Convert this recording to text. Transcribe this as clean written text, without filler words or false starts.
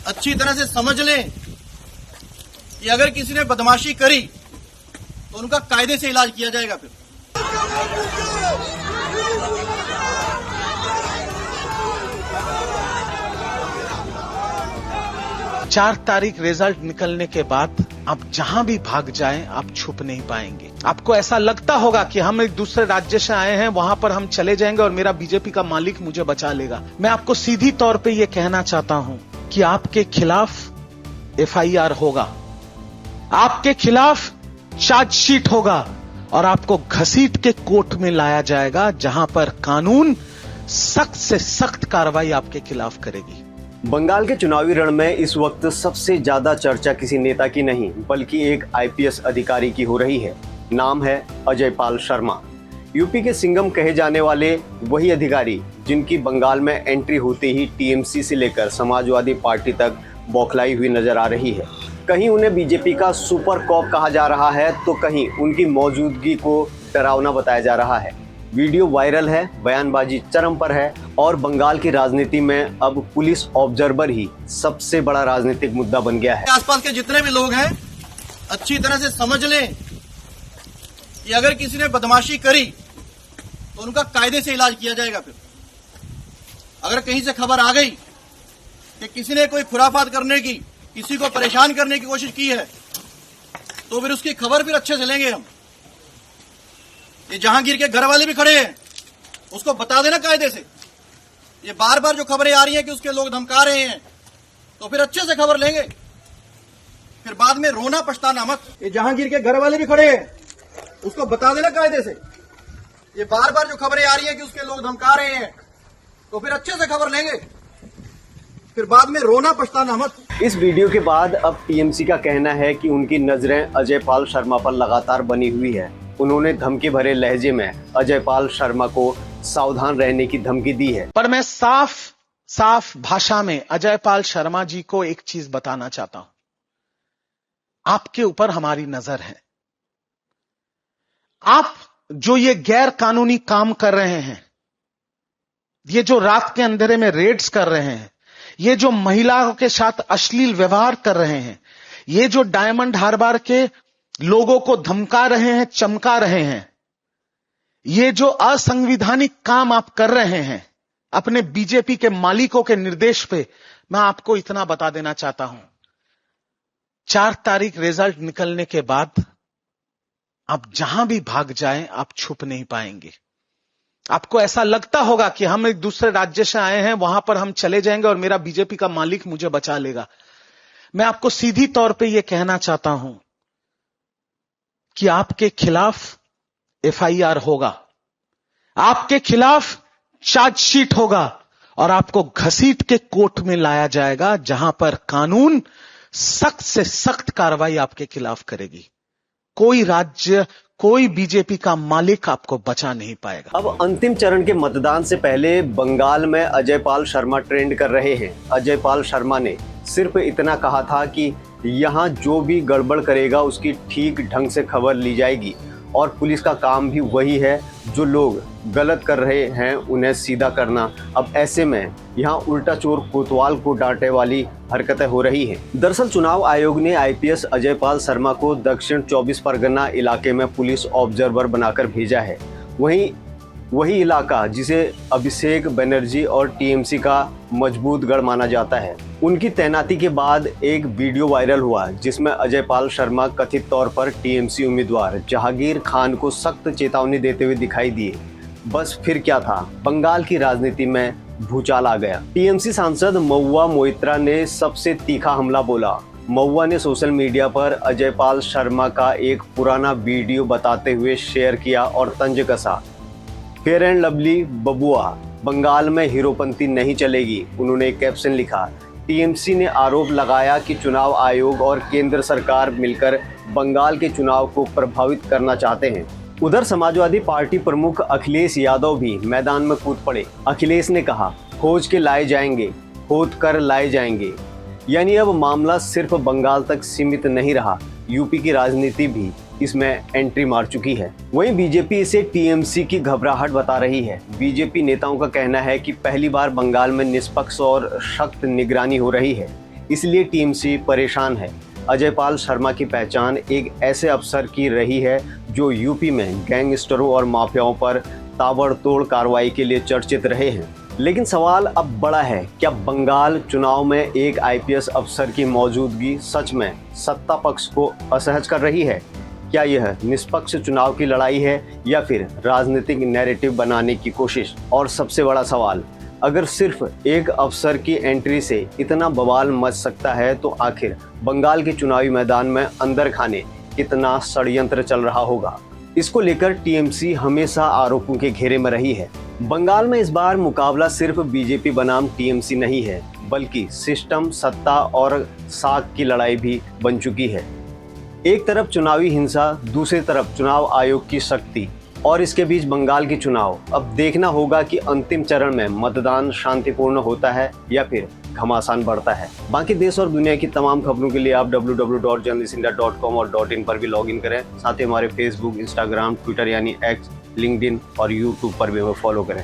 अच्छी तरह से समझ लें कि अगर किसी ने बदमाशी करी तो उनका कायदे से इलाज किया जाएगा। फिर 4 तारीख रिजल्ट निकलने के बाद आप जहां भी भाग जाएं आप छुप नहीं पाएंगे। आपको ऐसा लगता होगा कि हम एक दूसरे राज्य से आए हैं, वहां पर हम चले जाएंगे और मेरा बीजेपी का मालिक मुझे बचा लेगा। मैं आपको सीधी तौर पे ये कहना चाहता हूं कि आपके खिलाफ एफआईआर होगा, आपके खिलाफ चार्जशीट होगा और आपको घसीट के कोर्ट में लाया जाएगा, जहां पर कानून सख्त से सख्त कार्रवाई आपके खिलाफ करेगी। बंगाल के चुनावी रण में इस वक्त सबसे ज्यादा चर्चा किसी नेता की नहीं बल्कि एक आईपीएस अधिकारी की हो रही है। नाम है अजय पाल शर्मा। यूपी के सिंघम कहे जाने वाले वही अधिकारी जिनकी बंगाल में एंट्री होते ही टीएमसी से लेकर समाजवादी पार्टी तक बौखलाई हुई नजर आ रही है। कहीं उन्हें बीजेपी का सुपर कॉप कहा जा रहा है तो कहीं उनकी मौजूदगी को डरावना बताया जा रहा है। वीडियो वायरल है, बयानबाजी चरम पर है और बंगाल की राजनीति में अब पुलिस ऑब्जर्वर ही सबसे बड़ा राजनीतिक मुद्दा बन गया है। आसपास के जितने भी लोग हैं अच्छी तरह से समझ लें कि अगर किसी ने बदमाशी करी तो उनका कायदे से इलाज किया जाएगा। फिर अगर कहीं से खबर आ गई कि किसी ने कोई खुराफात करने की, किसी को परेशान करने की कोशिश की है तो फिर उसकी खबर फिर अच्छे से लेंगे हम। ये जहांगीर के घर वाले भी खड़े हैं, उसको बता देना कायदे से। ये बार बार जो खबरें आ रही हैं कि उसके लोग धमका रहे हैं तो फिर अच्छे से खबर लेंगे, फिर बाद में रोना पछताना मत। ये जहांगीर के घर वाले भी खड़े हैं, उसको बता देना कायदे से। ये बार बार जो खबरें आ रही हैं कि उसके लोग धमका रहे हैं तो फिर अच्छे से खबर लेंगे, फिर बाद में रोना पछताना मत। इस वीडियो के बाद अब टीएमसी का कहना है कि उनकी नजरें अजय पाल शर्मा पर लगातार बनी हुई है। उन्होंने धमकी भरे लहजे में अजय पाल शर्मा को सावधान रहने की धमकी दी है। पर मैं साफ भाषा में अजय पाल शर्मा जी को एक चीज बताना चाहता हूं, आपके ऊपर हमारी नजर है। आप जो ये गैर कानूनी काम कर रहे हैं, ये जो रात के अंधेरे में रेड्स कर रहे हैं, ये जो महिलाओं के साथ अश्लील व्यवहार कर रहे हैं, ये जो डायमंड हार्बर के लोगों को धमका रहे हैं, चमका रहे हैं, ये जो असंवैधानिक काम आप कर रहे हैं अपने बीजेपी के मालिकों के निर्देश पे, मैं आपको इतना बता देना चाहता हूं, 4 तारीख रिजल्ट निकलने के बाद आप जहां भी भाग जाएं आप छुप नहीं पाएंगे। आपको ऐसा लगता होगा कि हम एक दूसरे राज्य से आए हैं, वहां पर हम चले जाएंगे और मेरा बीजेपी का मालिक मुझे बचा लेगा। मैं आपको सीधी तौर पे यह कहना चाहता हूं कि आपके खिलाफ एफआईआर होगा, आपके खिलाफ चार्जशीट होगा और आपको घसीट के कोर्ट में लाया जाएगा, जहां पर कानून सख्त से सख्त कार्रवाई आपके खिलाफ करेगी। कोई राज्य, कोई बीजेपी का मालिक आपको बचा नहीं पाएगा। अब अंतिम चरण के मतदान से पहले बंगाल में अजय पाल शर्मा ट्रेंड कर रहे हैं। अजय पाल शर्मा ने सिर्फ इतना कहा था कि यहाँ जो भी गड़बड़ करेगा उसकी ठीक ढंग से खबर ली जाएगी और पुलिस का काम भी वही है, जो लोग गलत कर रहे हैं उन्हें सीधा करना। अब ऐसे में यहाँ उल्टा चोर कोतवाल को डांटे वाली हरकतें हो रही हैं। दरअसल चुनाव आयोग ने आईपीएस अजय पाल शर्मा को दक्षिण 24 परगना इलाके में पुलिस ऑब्जर्वर बनाकर भेजा है। वही इलाका जिसे अभिषेक बनर्जी और टीएमसी का मजबूत गढ़ माना जाता है। उनकी तैनाती के बाद एक वीडियो वायरल हुआ जिसमें अजय पाल शर्मा कथित तौर पर टीएमसी उम्मीदवार जहांगीर खान को सख्त चेतावनी देते हुए दिखाई दिए। बस फिर क्या था, बंगाल की राजनीति में भूचाल आ गया। टीएमसी सांसद महुआ मोइत्रा ने सबसे तीखा हमला बोला। महुआ ने सोशल मीडिया पर अजय पाल शर्मा का एक पुराना वीडियो बताते हुए शेयर किया और तंज कसा, फेयर एंड लवली बबुआ, बंगाल में हीरोपंती नहीं चलेगी। उन्होंने एक कैप्शन लिखा। टीएमसी ने आरोप लगाया कि चुनाव आयोग और केंद्र सरकार मिलकर बंगाल के चुनाव को प्रभावित करना चाहते हैं। उधर समाजवादी पार्टी प्रमुख अखिलेश यादव भी मैदान में कूद पड़े। अखिलेश ने कहा, खोज के लाए जाएंगे, खोद कर लाए जाएंगे। यानी अब मामला सिर्फ बंगाल तक सीमित नहीं रहा, यूपी की राजनीति भी इसमें एंट्री मार चुकी है। वहीं बीजेपी इसे टीएमसी की घबराहट बता रही है। बीजेपी नेताओं का कहना है कि पहली बार बंगाल में निष्पक्ष और सख्त निगरानी हो रही है। इसलिए टीएमसी परेशान है। अजयपाल शर्मा की पहचान एक ऐसे अफसर की रही है जो यूपी में गैंगस्टरों और माफियाओं पर ताबड़तोड़ कार्रवाई के लिए चर्चित रहे हैं। लेकिन सवाल अब बड़ा है, क्या बंगाल चुनाव में एक आईपीएस अफसर की मौजूदगी सच में सत्ता पक्ष को असहज कर रही है? क्या यह निष्पक्ष चुनाव की लड़ाई है या फिर राजनीतिक नैरेटिव बनाने की कोशिश? और सबसे बड़ा सवाल, अगर सिर्फ एक अफसर की एंट्री से इतना बवाल मच सकता है तो आखिर बंगाल के चुनावी मैदान में अंदर खाने कितना षड्यंत्र चल रहा होगा? इसको लेकर टीएमसी हमेशा आरोपों के घेरे में रही है। बंगाल में इस बार मुकाबला सिर्फ बीजेपी बनाम टीएमसी नहीं है, बल्कि सिस्टम, सत्ता और साख की लड़ाई भी बन चुकी है। एक तरफ चुनावी हिंसा, दूसरी तरफ चुनाव आयोग की शक्ति, और इसके बीच बंगाल की चुनाव। अब देखना होगा कि अंतिम चरण में मतदान शांतिपूर्ण होता है या फिर घमासान बढ़ता है। बाकी देश और दुनिया की तमाम खबरों के लिए आप www.journalistindia.com और .in पर भी लॉगिन करें। साथ ही हमारे फेसबुक, इंस्टाग्राम, ट्विटर यानी एक्स, लिंक्डइन और यूट्यूब पर भी हमें फॉलो करें।